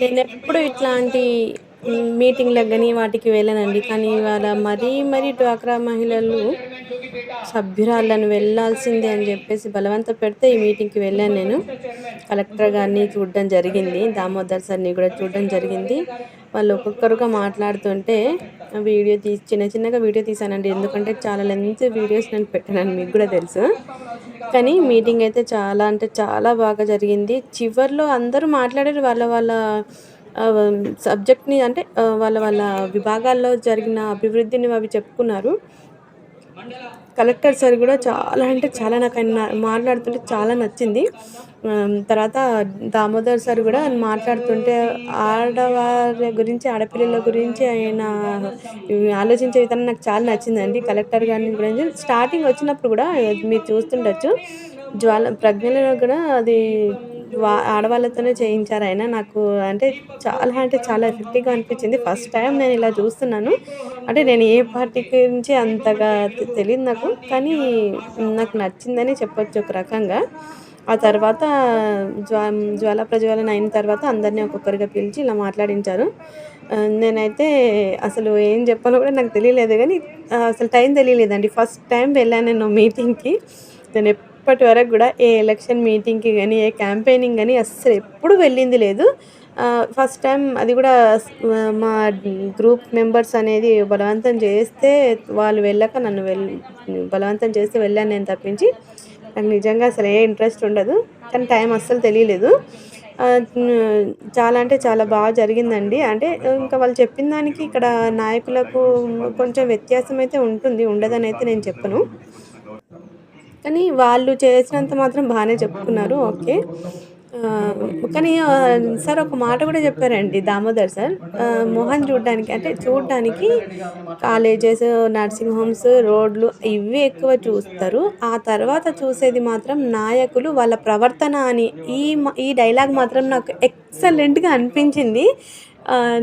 నేను ఎప్పుడు ఇట్లాంటి మీటింగ్‌లకు గాని వాటికి వెళ్ళనండి. కానీ ఇవాళ మరీ డ్వాక్రా మహిళలు సభ్యురాళ్ళని వెళ్ళాల్సిందే అని జెప్పేసి బలవంత పెడితే ఈ మీటింగ్‌కి వెళ్ళాను నేను. కలెక్టర్ గారిని చూడడం జరిగింది. దామోదర్ సార్‌ని గూడా చూడడం జరిగింది. వాళ్ళు ఒక్కొక్కరుగా మాట్లాడుతుంటే చిన్నగా వీడియో తీశానండి. ఎందుకంటే చాలా లెంత్ వీడియోస్ నేను పెట్టానని మీకు గూడా తెలుసు. కానీ మీటింగ్ అయితే చాలా అంటే చాలా బాగా జరిగింది. చివర్లో అందరూ మాట్లాడారు. వాళ్ళ ఆహ్, సబ్జెక్ట్‌ని అంటే వాళ్ళ విభాగాల్లో జరిగిన అభివృద్ధిని అవి చెప్పుకున్నారు. కలెక్టర్ సార్ గూడా చాలా అంటే చాలా నాకాయన మాట్లాడుతుంటే చాలా నచ్చింది. తర్వాత దామోదర్ సార్ గూడా మాట్లాడుతుంటే ఆడవారి గురించి, ఆడపిల్లల గురించి ఆయన ఆలోచించే విధానం నాకు చాలా నచ్చిందండి. కలెక్టర్ గారిని గురించి స్టార్టింగ్ వచ్చినప్పుడు గూడా మీరు చూస్తుండొచ్చు. ప్రజ్ఞలో గూడా అది ఆడవాళ్ళతోనే చేయించారాయన. నాకు అంటే చాలా ఎఫెక్టివ్‌గా అనిపించింది. ఫస్ట్ టైమ్ నేను ఇలా చూస్తున్నాను. అంటే నేను ఏ పార్టీ గురించి అంతగా తెలీదు నాకు. కానీ నాకు నచ్చిందని చెప్పొచ్చు ఒక రకంగా. ఆ తర్వాత జ్వాలా ప్రజ్వలన అయిన తర్వాత అందరిని ఒక్కొక్కరిగా పిలిచి ఇలా మాట్లాడించారు. నేనైతే అసలు ఏం చెప్పాలో కూడా నాకు తెలియలేదు గానీ అసలు టైం తెలియలేదండి. ఫస్ట్ టైమ్ వెళ్ళాను నేను మీటింగ్‌కి. నేను ఇప్పటి వరకు గూడా ఏ ఎలక్షన్ మీటింగ్‌కి గాని, ఏ క్యాంపెయినింగ్ గాని అస్సలెప్పుడు వెళ్ళింది లేదు. ఫస్ట్ టైమ్ అది గూడా మా గ్రూప్ మెంబర్స్ అనేది బలవంతం చేస్తే వాళ్ళు వెళ్ళక నన్ను బలవంతం చేస్తే వెళ్ళాను నేను తప్పించి, నాకు నిజంగా అసలు ఏ ఇంట్రెస్ట్ ఉండదు. కానీ టైం అస్సలు తెలియలేదు. ఆహ్, హ్మ్. చాలా అంటే చాలా బాగా జరిగిందండి. అంటే ఇంకా వాళ్ళు చెప్పిన దానికి ఇక్కడ నాయకులకు కొంచెం వ్యత్యాసం అయితే ఉంటుంది. ఉండదనైతే నేను చెప్పను. కానీ వాళ్ళు చేసినంత మాత్రం బానే చెప్పుకున్నారు. ఓకే. కానీ సార్ ఒక మాట కూడా చెప్పారండి దామోదర్ సార్. మొహం చూడ్డానికి కాలేజెస్, నర్సింగ్ హోమ్స్, రోడ్లు ఇవే ఎక్కువ చూస్తారు. ఆ తర్వాత చూసేది మాత్రం నాయకులు, వాళ్ళ ప్రవర్తన అని. ఈ డైలాగ్ మాత్రం నాకు ఎక్సలెంట్‌గా అనిపించింది.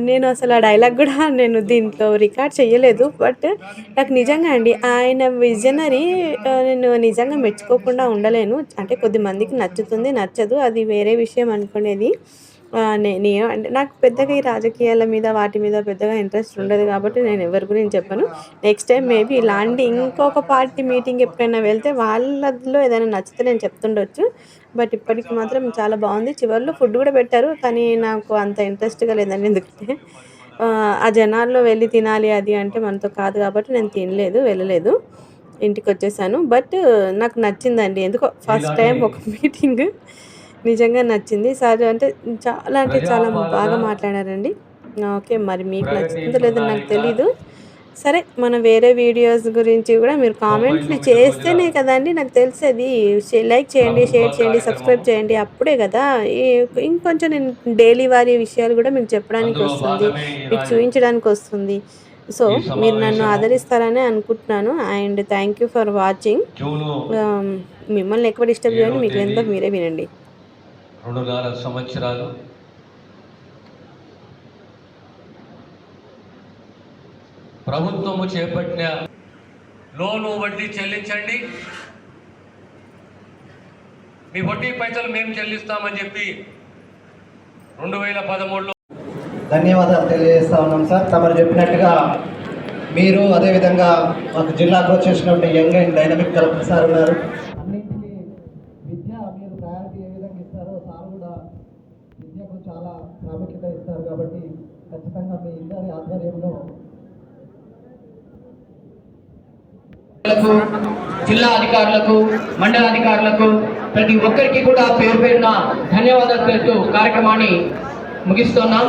నేను అసలు ఆ డైలాగ్ గూడా నేను దీంట్లో రికార్డ్ చేయలేదు. బట్ నాకు నిజంగా అండి ఆయన విజనరీ నేను నిజంగా మెచ్చుకోకుండా ఉండలేను. అంటే కొద్దిమందికి నచ్చుతుంది, నచ్చదు. అది వేరే విషయం అనుకునేది. నేను అంటే నాకు పెద్దగా ఈ రాజకీయాల మీద వాటి మీద పెద్దగా ఇంట్రెస్ట్ ఉండదు కాబట్టి నేను ఎవరి గురించి చెప్పను. నెక్స్ట్ టైమ్ మేబీ ఇలాంటి ఇంకొక పార్టీ మీటింగ్ ఎప్పుడైనా వెళ్తే వాళ్ళలో ఏదైనా నచ్చితే నేను చెప్తుండొచ్చు. బట్ ఇప్పటికి మాత్రం చాలా బావుంది. చివర్లో ఫుడ్ గూడా పెట్టారు. కానీ నాకు అంత ఇంట్రెస్ట్‌గా లేదండి. ఎందుకంటే ఆ జనాల్లో వెళ్లి తినాలి అది అంటే మనతో కాదు కాబట్టి నేను తినలేదు, వెళ్ళలేదు. ఇంటికొచ్చేసాను. బట్ నాకు నచ్చిందండి. ఎందుకో ఫస్ట్ టైమ్ ఒక మీటింగ్ నిజంగా నచ్చింది. సార్ అంటే చాలా బాగా మాట్లాడారండి. ఓకే. మరి మీకు ప్రగతి నచ్చుతుందో లేదో నాకు ప్రణాళిక తెలీదు. సరే మనం వేరే వీడియోస్ గురించి గూడా మీరు కామెంట్లు 99 రోజుల చేస్తేనే కదండీ నాకు తెలిసేది. లైక్ చేయండి, ప్రభుత్వ షేర్ చేయండి, కార్యక్రమం. సబ్స్క్రైబ్ చేయండి. అప్పుడే గదా! ఈ ఇంకొంచెం నేను డైలీ వారీ విషయాలు గూడా మీకు అందులో చెప్పడానికొస్తుంది. భాగమే మీకు ఈనాడు చూయించడానికొస్తుంది. సో, ఈ మీరు నన్ను సమావేశము ఆదరిస్తారనే అనుకుంటున్నాను. And thank you for watching. June ఆహ్, మిమ్మల్ని ఎక్కువ డిస్టర్బ్ 7వ చేయను. తేదీ మిగిలినంతా మీరే వినండి. 2.5 సంవత్సరాలు ప్రభుత్వము చేపట్టిన లోను వడ్డీ చెల్లించండి, మీ వడ్డీ పైసలు మేము చెల్లిస్తామని చెప్పి 2013లో ధన్యవాదాలు తెలియజేస్తా ఉన్నాం సార్. తమరు చెప్పినట్టుగా మీరు అదేవిధంగా మాకు జిల్లాకు వచ్చేసినటువంటి young and dynamic collector sir ఉన్నారు. అన్నింటికీ విద్య మీరు ప్రయారిటీ ఏ విధంగా ఇస్తారో సార్ కూడా విద్యకు చాలా ప్రాముఖ్యత ఇస్తారు కాబట్టి ఖచ్చితంగా మీ ఇద్దరి ఆధ్వర్యంలో జిల్లా అధికారులకు, మండల అధికారులకు ప్రతి ఒక్కరికి కూడా పేరు పేరున ధన్యవాదాలు పేరుతో కార్యక్రమాన్ని ముగిస్తున్నాం.